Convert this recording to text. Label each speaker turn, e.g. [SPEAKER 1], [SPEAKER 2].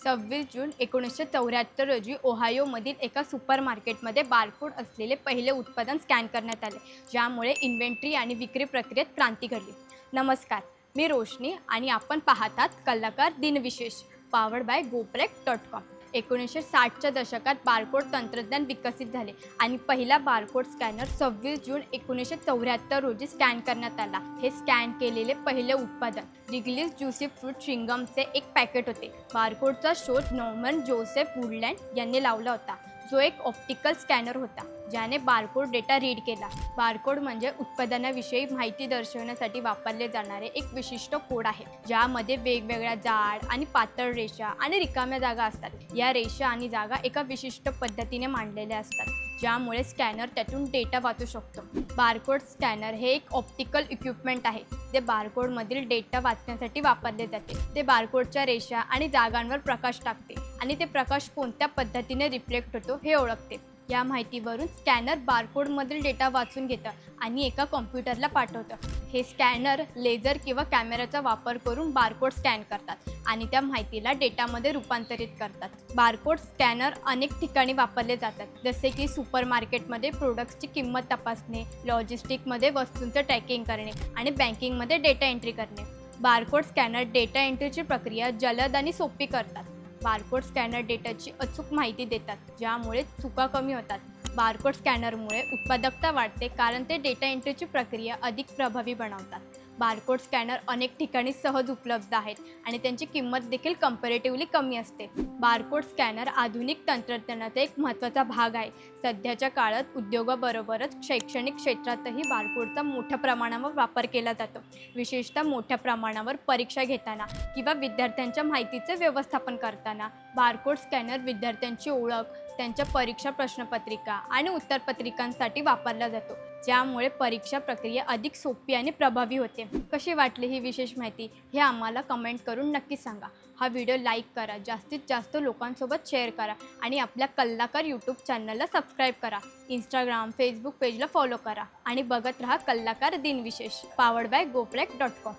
[SPEAKER 1] 26 जून 1974 रोजी ओहायोमधील एका सुपरमार्केटमध्ये बारकोड असलेले पहिले उत्पादन स्कॅन करण्यात आले, ज्यामुळे इन्व्हेंटरी आणि विक्री प्रक्रियेत क्रांती घडली. नमस्कार, मी रोशनी आणि आपण पाहतात कलाकार दिनविशेष पावर्ड बाय GoPrek.com. 1960च्या दशकात बारकोड तंत्रज्ञान विकसित झाले आणि पहिला बारकोड स्कॅनर 26 जून 1974 रोजी स्कॅन करण्यात आला. हे स्कॅन केलेले पहिले उत्पादन रिग्लीस ज्युसी फ्रूट च्युइंगमचे एक पॅकेट होते. बारकोडचा शोध नॉर्मन जोसेफ वुडलँड यांनी लावला होता, जो एक ऑप्टिकल स्कॅनर होता ज्याने बारकोड डेटा रीड केला. बारकोड म्हणजे उत्पादनाविषयी माहिती दर्शवण्यासाठी वापरले जाणारे एक विशिष्ट कोड आहे, ज्यामध्ये वेगवेगळ्या जाड आणि पातळ रेषा आणि रिकाम्या जागा असतात. या रेषा आणि जागा एका विशिष्ट पद्धतीने मांडलेल्या असतात, ज्यामुळे स्कॅनर त्यातून डेटा वाचू शकतो. बारकोड स्कॅनर हे एक ऑप्टिकल इक्विपमेंट आहे, जे बारकोडमधील डेटा वाचण्यासाठी वापरले जाते. ते बारकोडच्या रेषा आणि जागांवर प्रकाश टाकते आणि ते प्रकाश कोणत्या पद्धतीने रिफ्लेक्ट होतो हे ओळखते. या माहितीवरून स्कॅनर बारकोडमधील डेटा वाचून घेतं आणि एका कॉम्प्युटरला पाठवतं. हे स्कॅनर लेझर किंवा कॅमेराचा वापर करून बारकोड स्कॅन करतात आणि त्या माहितीला डेटामध्ये रूपांतरित करतात. बारकोड स्कॅनर अनेक ठिकाणी वापरले जातात, जसे की सुपरमार्केटमध्ये प्रोडक्ट्सची किंमत तपासणे, लॉजिस्टिकमध्ये वस्तूंचं ट्रॅकिंग करणे आणि बँकिंगमध्ये डेटा एंट्री करणे. बारकोड स्कॅनर डेटा एंट्रीची प्रक्रिया जलद आणि सोपी करतात. बारकोड स्कॅनर डेटाची अचूक माहिती देतात, ज्यामुळे चुका कमी होतात. बारकोड स्कॅनरमुळे उत्पादकता वाढते, कारण ते डेटा एंट्रीची प्रक्रिया अधिक प्रभावी बनवतात. बारकोड स्कॅनर अनेक ठिकाणी सहज उपलब्ध आहेत आणि त्यांची किंमत देखील कंपॅरेटिव्हली कमी असते. बारकोड स्कॅनर आधुनिक तंत्रज्ञानाचा एक महत्त्वाचा भाग आहे. सध्याच्या काळात उद्योगाबरोबरच शैक्षणिक क्षेत्रातही बारकोडचा मोठ्या प्रमाणावर वापर केला जातो, विशेषतः मोठ्या प्रमाणावर परीक्षा घेताना किंवा विद्यार्थ्यांच्या माहितीचे व्यवस्थापन करताना. बारकोड स्कॅनर विद्यार्थ्यांची ओळख, त्यांच्या परीक्षा प्रश्नपत्रिका आणि उत्तरपत्रिकांसाठी वापरला जातो, ज्यामुळे परीक्षा प्रक्रिया अधिक सोपी आणि प्रभावी होते. कशी वाटली ही विशेष माहिती हे आम्हाला कमेंट करून नक्की सांगा. हा व्हिडिओ लाईक करा, जास्तीत जास्त लोकांसोबत शेअर करा आणि आपल्या कलाकार यूट्यूब चॅनलला सबस्क्राईब करा. इंस्टाग्राम, फेसबुक पेजला फॉलो करा आणि बघत राहा कलाकार दिनविशेष पावर्ड बाय GoPrek.com.